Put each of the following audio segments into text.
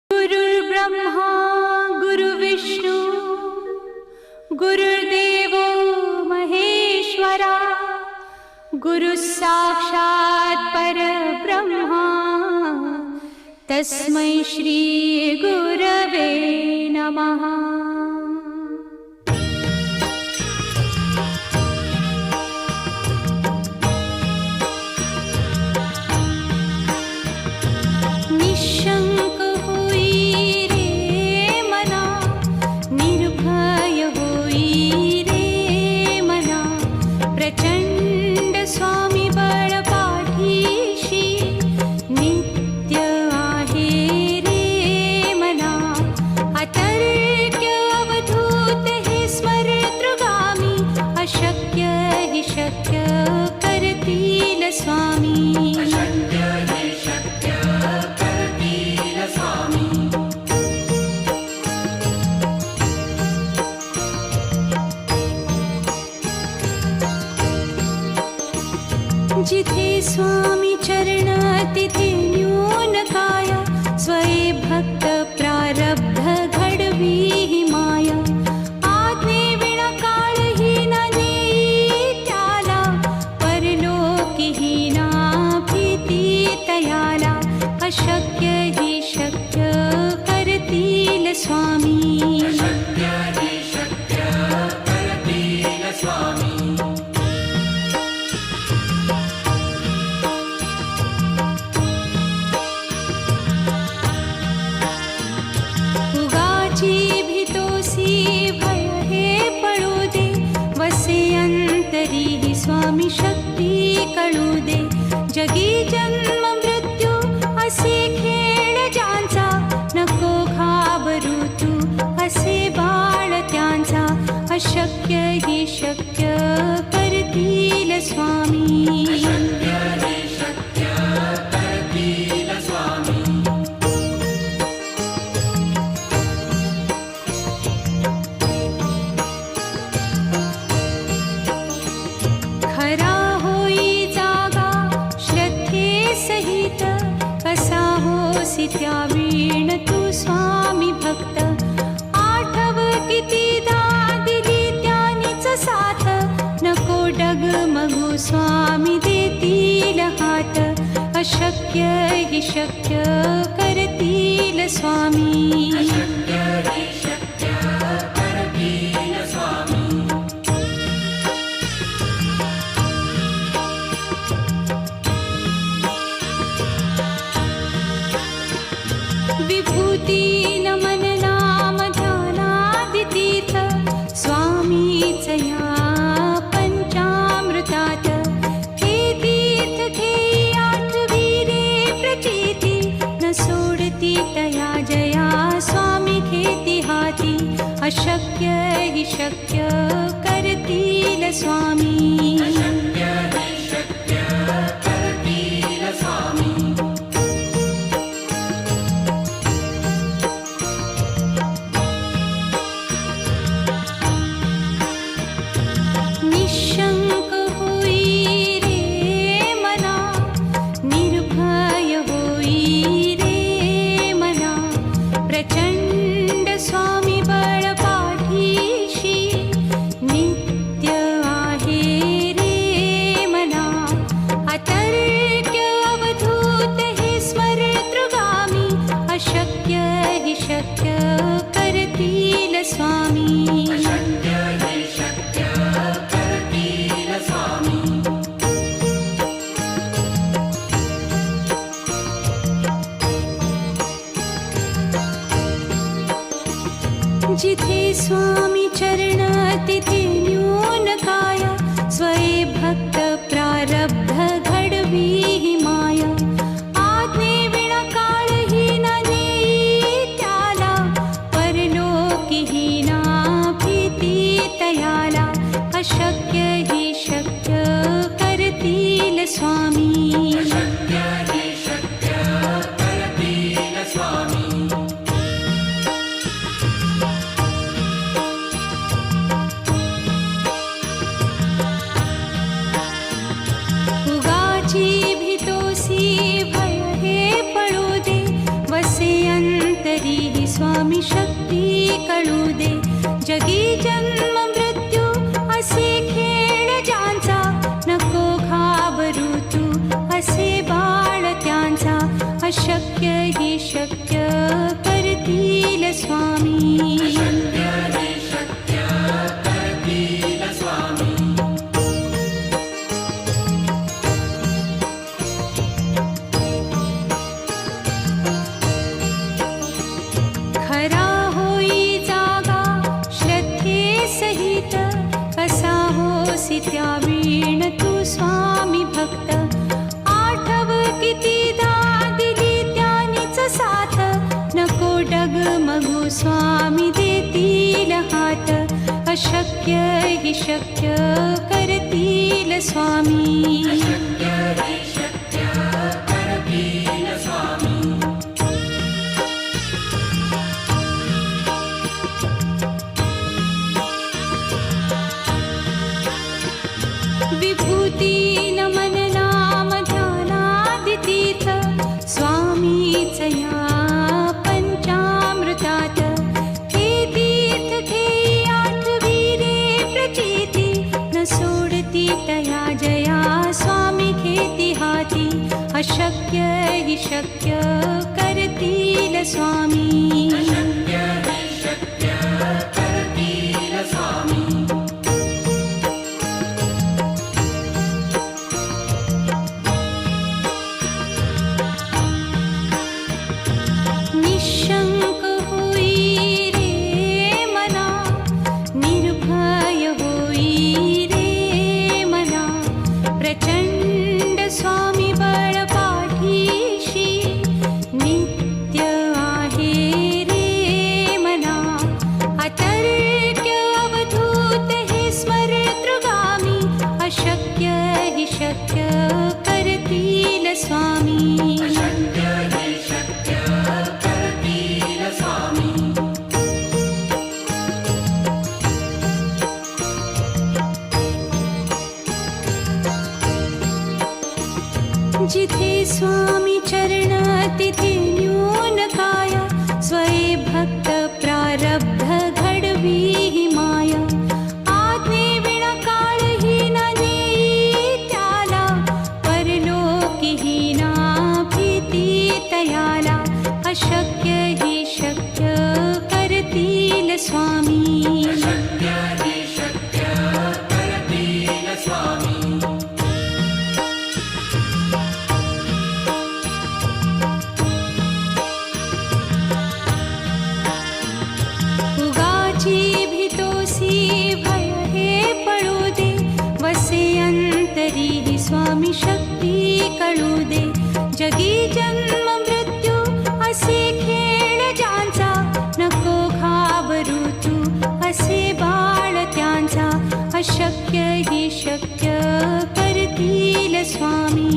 गुरुर्ब्रह्मा गुरुविष्णू गुरुर्देवो महेश्वरा गुरुसाक्षात् परब्रह्मा तस्मै श्री गुरवे नमः। निशंक होई रे मना, निर्भय होई रे मना, प्रचंड स्वामी बळ पाठीशी नित्य आहे रे मना। अतर्क्य अवधूत हे स्मरतृगामी, अशक्य हि शक्य करतील स्वामी। जिथे स्वामी चरण तिथे न्यून काया, स्वये भक्त प्रारब्ध घडवी ही माया। आज्ञे विना काळही न नेई त्याला, परलोकी ही ना भीती तयाला। अशक्य ही शक्य करतील स्वामी। स्वामी शक्ती कळू दे, जगी जन्म मृत्यू असे खेळ ज्यांचा। नको घाबरू तू असे बाळ त्यांचा, अशक्य ही शक्य करतील स्वामी। खरा होई जागा श्रद्धे सहित, कसा होसी त्या वीण तू स्वामी भक्त। आठव कितीदा दिली त्यानीच साथ, नको डगमगू स्वामी देतील हात। अशक्य हि शक्य करतील स्वामी। विभूती नमन नाम ध्यानादितीर्थ, स्वामीच या पंचामृतात। हे तीर्थ घेई आठवी रे प्रचिती, न सोडती तया जया स्वामी घेती हाती। अशक्य हि शक्य करतील स्वामी। निशंक होई रे मना, निर्भय होई रे मना, प्रचंड स्वामी बळ पाठीशी नित्य आहे रे मना। अतर्क्य अवधूत हे स्मरतृगामी, अशक्य हि शक्य करतील स्वामी। जिथे स्वामी चरण तिथे न्यून काया, स्वये भक्त प्रारब्ध घडवी ही माया। आज्ञे विना काळही न नेई त्याला, परलोकी ही ना भीती तयाला। अशक्य ही शक्य करतील स्वामी। उगाची भीतोसी भय हे पळू दे, वसे अंतरी स्वामी शक्ती कळू दे. जगी जन्म मृत्यू असे खेळ ज्यांचा, नको घाबरू तू असे बाळ त्यांचा. अशक्य ही शक्य करतील स्वामी. खरा होई जागा श्रद्धे सहित, कसा होसी त्यावीण तू स्वामी भक्त. आठव कितीदा दिली त्यानीच साथ, नको डगमगू स्वामी देतील हात. अशक्य ही शक्य करतील स्वामी. विभूती नमन नाम ध्यानादितीर्थ, स्वामीच या पंचामृतात. हे तीर्थ घेई आठविले प्रचिती, न सोडती तया जया स्वामी घेती हाती. अशक्य हि शक्य करतील स्वामी. निशंक होई रे मना, निर्भय होई रे मना. प्रचंड स्वामी बळ पाठीशी, नित्य आहे रे मना. अतर्क्य अवधूत हे स्मरतृगामी, अशक्य हि शक्य करतील स्वामी. जिथे स्वामी चरण तिथे न्यून काया, स्वये भक्त प्रारब्ध घडवी ही माया. आज्ञे विना काळही न नेई त्याला, परलोकी ही ना भीती तयाला. अशक्य ही शक्य करतील स्वामी. भय हे पळू दे, वसे अंतरी ही स्वामी शक्ती कळू दे. जगी जन्म मृत्यू असे खेळ ज्यांचा, नको घाबरू तू असे बाळ त्यांचा. अशक्य ही शक्य करतील स्वामी.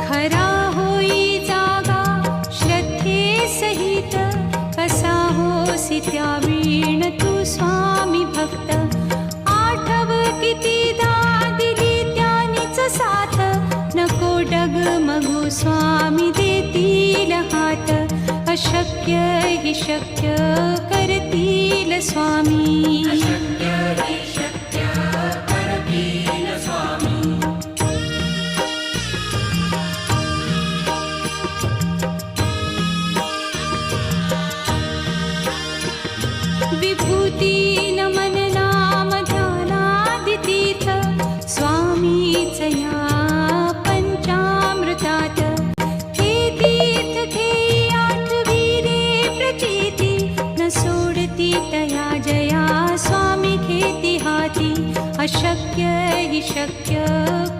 खरा होई जागा श्रद्धे सहित, कसा होसी त्यावीण तू स्वामी भक्त. आठव कितीदा दिली त्यानीच साथ, नको डगमगू स्वामी देतील हात. अशक्य हि शक्य करतील स्वामी. विभूती नमन नाम ध्यानादितीर्थ, स्वामीच या पंचामृतात. हे तीर्थ घेई आठविले प्रचिती, न सोडती तया जया स्वामी घेती हाती. अशक्य हि शक्य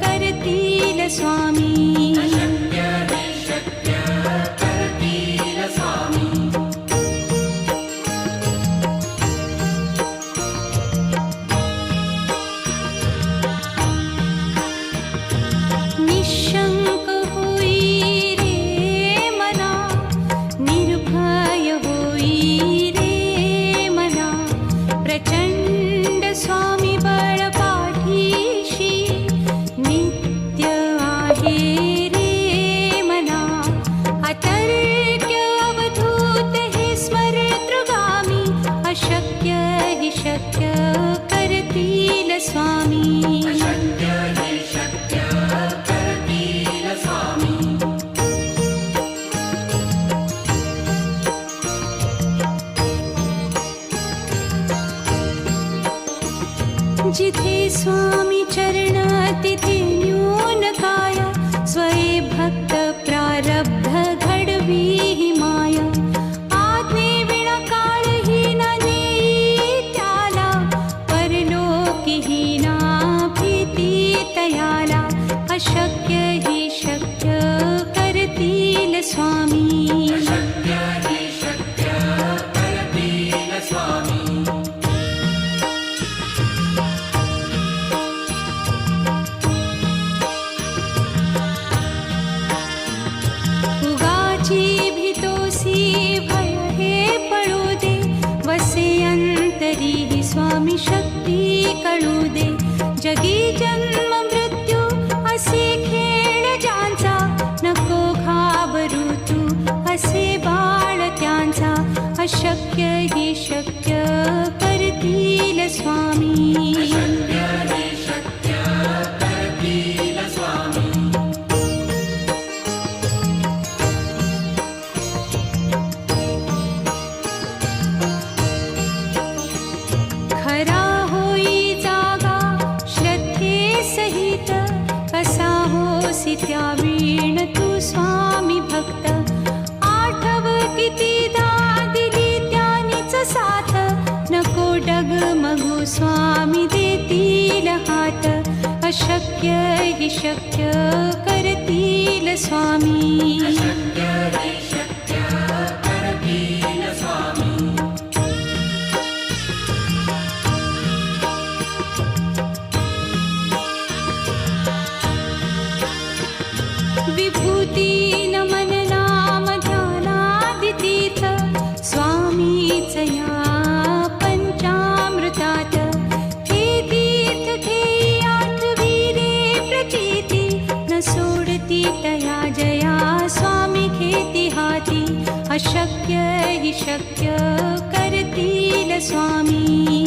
करतील स्वामी. निशंक होई रे मना, निर्भय होई रे मना. शक्य करतील स्वामी. अशक्य हे शक्य करतील स्वामी. जिथे स्वामी चरण तिथे न्यून काय. स्वये भक्त प्रारब्ध घडवी ही माया. आज्ञे विना काळहीन नेई त्याला. परलोकीहीना भीती तयाला. अशक्य ही शक्य करतील स्वामी. अशक्य हे शक्य करतील स्वामी. उगाची भीतोसी भय हे पळू दे. वसे अंतरी ही स्वामी शक्ती कळू दे. जगी जन्म मृत्यू असे खेळ ज्यांचा. नको घाबरू तू असे बाळ त्यांचा. अशक्य ही शक्य करतील स्वामी. अशक्य हे शक्य करतील स्वामी. खरा होई जागा श्रद्धे सहित. कसा होसी त्या वीण तू स्वामी भक्त. आठव कितीदा दिली त्यानीच साथ. नको डगमगू स्वामी देतील हात. अशक्य ही शक्य करतील स्वामी. अशक्य हे शक्य करतील स्वामी. विभूती नमन नाम ध्यानादितीर्थ. स्वामीच या पंचामृतात. हे तीर्थ घेई आठवी रे प्रचिती. न सोडती तया जया स्वामी घेती हाती. अशक्य ही शक्य करतील स्वामी.